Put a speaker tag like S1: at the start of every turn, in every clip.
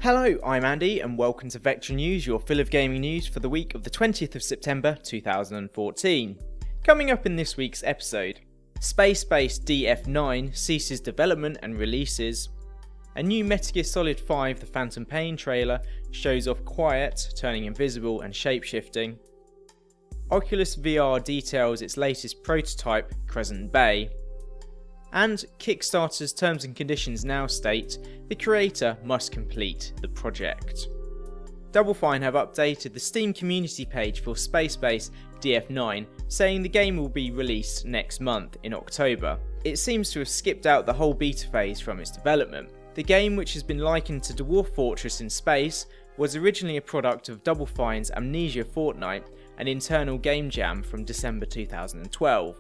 S1: Hello, I'm Andy and welcome to Vectra News, your fill of gaming news for the week of the 20th of September 2014. Coming up in this week's episode, Spacebase DF-9 ceases development and releases, a new Metal Gear Solid 5 The Phantom Pain trailer shows off Quiet, turning invisible and shapeshifting, Oculus VR details its latest prototype, Crescent Bay, and Kickstarter's terms and conditions now state the creator must complete the project. Double Fine have updated the Steam community page for Spacebase DF-9, saying the game will be released next month in October. It seems to have skipped out the whole beta phase from its development. The game, which has been likened to Dwarf Fortress in space, was originally a product of Double Fine's Amnesia Fortnight, an internal game jam from December 2012.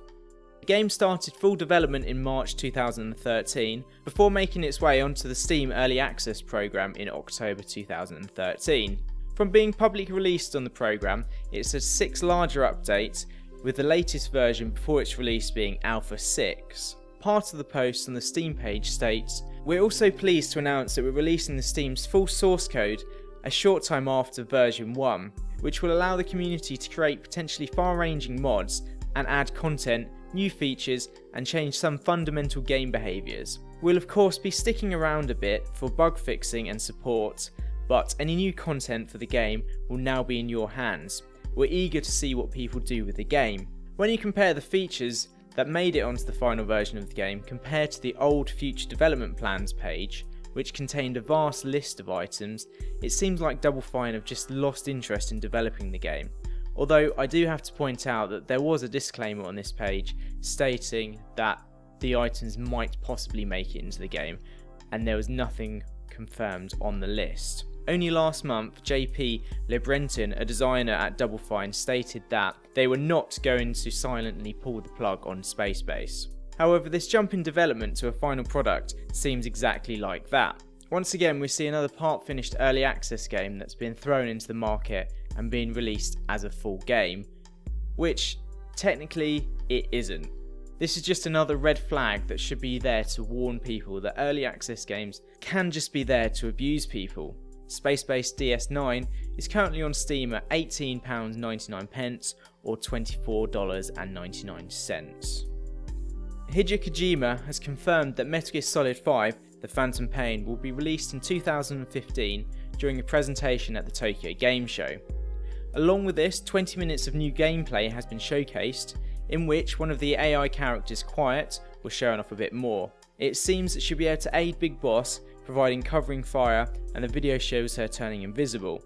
S1: The game started full development in March 2013 before making its way onto the Steam Early Access program in October 2013. From being publicly released on the program, it's had 6 larger updates, with the latest version before its release being Alpha 6. Part of the post on the Steam page states, "We're also pleased to announce that we're releasing the Steam's full source code a short time after version 1, which will allow the community to create potentially far-ranging mods and add content, new features, and change some fundamental game behaviours. We'll of course be sticking around a bit for bug fixing and support, but any new content for the game will now be in your hands. We're eager to see what people do with the game." When you compare the features that made it onto the final version of the game compared to the old future development plans page, which contained a vast list of items, it seems like Double Fine have just lost interest in developing the game. Although I do have to point out that there was a disclaimer on this page stating that the items might possibly make it into the game, and there was nothing confirmed on the list. Only last month, JP Lebrenton, a designer at Double Fine, stated that they were not going to silently pull the plug on Spacebase. However, this jump in development to a final product seems exactly like that. Once again, we see another part-finished early access game that's been thrown into the market and being released as a full game, which technically it isn't. This is just another red flag that should be there to warn people that early access games can just be there to abuse people. Spacebase DS9 is currently on Steam at £18.99 or $24.99. Hideo Kojima has confirmed that Metal Gear Solid 5 The Phantom Pain will be released in 2015 during a presentation at the Tokyo Game Show. Along with this, 20 minutes of new gameplay has been showcased, in which one of the AI characters, Quiet, was shown off a bit more. It seems that she'll be able to aid Big Boss, providing covering fire, and the video shows her turning invisible.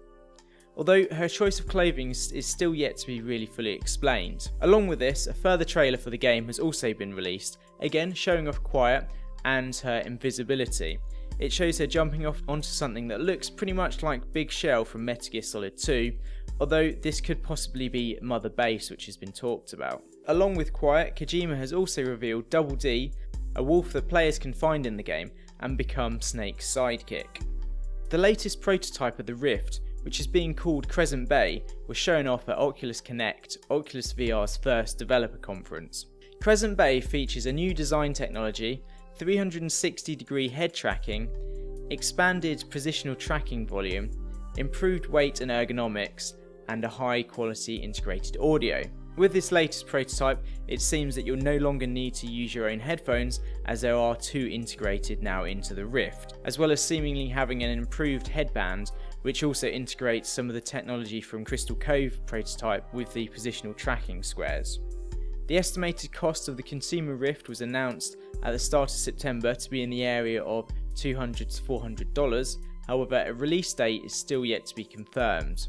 S1: Although her choice of clothing is still yet to be really fully explained. Along with this, a further trailer for the game has also been released, again showing off Quiet and her invisibility. It shows her jumping off onto something that looks pretty much like Big Shell from Metal Gear Solid 2, although this could possibly be Mother Base, which has been talked about. Along with Quiet, Kojima has also revealed Double D, a wolf that players can find in the game and become Snake's sidekick. The latest prototype of the Rift, which is being called Crescent Bay, was shown off at Oculus Connect, Oculus VR's first developer conference. Crescent Bay features a new design technology, 360-degree head tracking, expanded positional tracking volume, improved weight and ergonomics, and a high-quality integrated audio. With this latest prototype, it seems that you'll no longer need to use your own headphones, as there are 2 integrated now into the Rift, as well as seemingly having an improved headband, which also integrates some of the technology from Crystal Cove prototype with the positional tracking squares. The estimated cost of the consumer Rift was announced at the start of September to be in the area of $200 to $400, however a release date is still yet to be confirmed.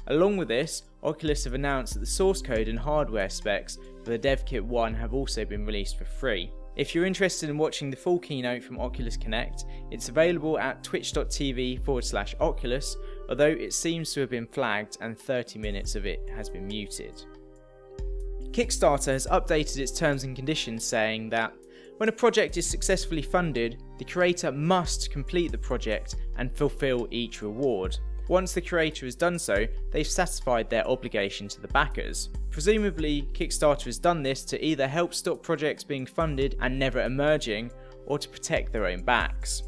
S1: Along with this, Oculus have announced that the source code and hardware specs for the Dev Kit 1 have also been released for free. If you're interested in watching the full keynote from Oculus Connect, it's available at twitch.tv/Oculus, although it seems to have been flagged and 30 minutes of it has been muted. Kickstarter has updated its terms and conditions, saying that when a project is successfully funded, the creator must complete the project and fulfill each reward. Once the creator has done so, they've satisfied their obligation to the backers. Presumably, Kickstarter has done this to either help stop projects being funded and never emerging, or to protect their own backs.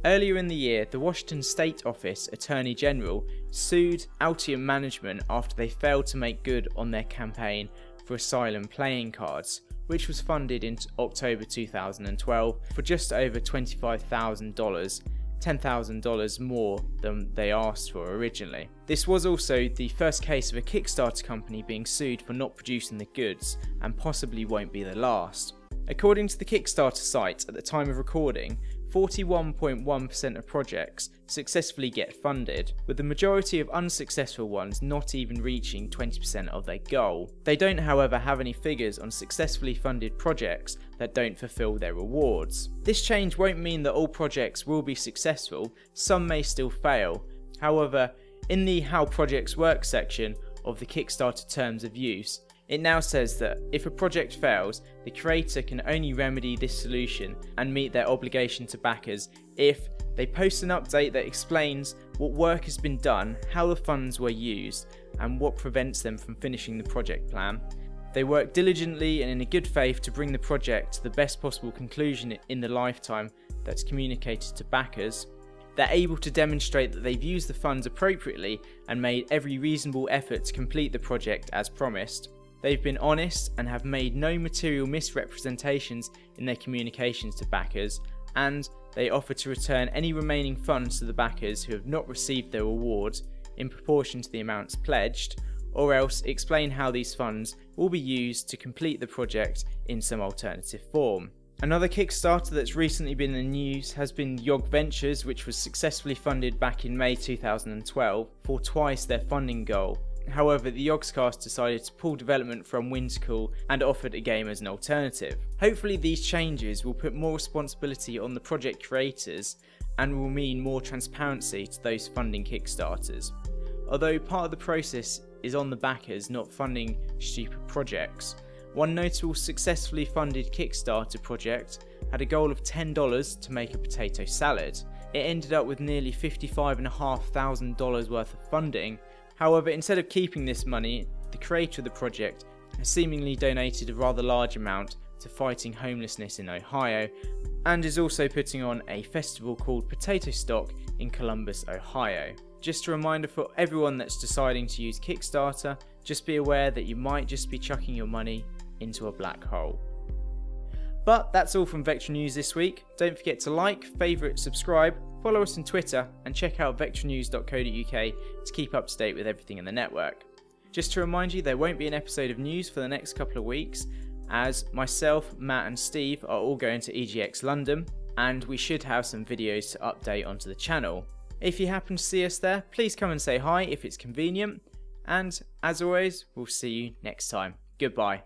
S1: Earlier in the year, the Washington State Office Attorney General sued Altium Management after they failed to make good on their campaign for Asylum playing cards, which was funded in October 2012 for just over $25,000, $10,000 more than they asked for originally. This was also the first case of a Kickstarter company being sued for not producing the goods, and possibly won't be the last. According to the Kickstarter site, at the time of recording, 41.1% of projects successfully get funded, with the majority of unsuccessful ones not even reaching 20% of their goal. They don't, however, have any figures on successfully funded projects that don't fulfill their rewards. This change won't mean that all projects will be successful, some may still fail. However, in the How Projects Work section of the Kickstarter Terms of Use, it now says that if a project fails, the creator can only remedy this solution and meet their obligation to backers if they post an update that explains what work has been done, how the funds were used, and what prevents them from finishing the project plan. They work diligently and in a good faith to bring the project to the best possible conclusion in the lifetime that's communicated to backers. They're able to demonstrate that they've used the funds appropriately and made every reasonable effort to complete the project as promised. They've been honest and have made no material misrepresentations in their communications to backers, and they offer to return any remaining funds to the backers who have not received their reward in proportion to the amounts pledged, or else explain how these funds will be used to complete the project in some alternative form. Another Kickstarter that's recently been in the news has been Yog Ventures, which was successfully funded back in May 2012 for twice their funding goal. However, the Yogscast decided to pull development from Whimsical and offered a game as an alternative. Hopefully these changes will put more responsibility on the project creators and will mean more transparency to those funding Kickstarters. Although part of the process is on the backers not funding stupid projects. One notable successfully funded Kickstarter project had a goal of $10 to make a potato salad. It ended up with nearly $55,500 worth of funding. However, instead of keeping this money, the creator of the project has seemingly donated a rather large amount to fighting homelessness in Ohio, and is also putting on a festival called Potato Stock in Columbus, Ohio. Just a reminder for everyone that's deciding to use Kickstarter, just be aware that you might just be chucking your money into a black hole. But that's all from Vectra News this week. Don't forget to like, favourite, subscribe, follow us on Twitter, and check out vectranews.co.uk to keep up to date with everything in the network. Just to remind you, there won't be an episode of news for the next couple of weeks, as myself, Matt and Steve are all going to EGX London, and we should have some videos to update onto the channel. If you happen to see us there, please come and say hi if it's convenient, and as always, we'll see you next time. Goodbye.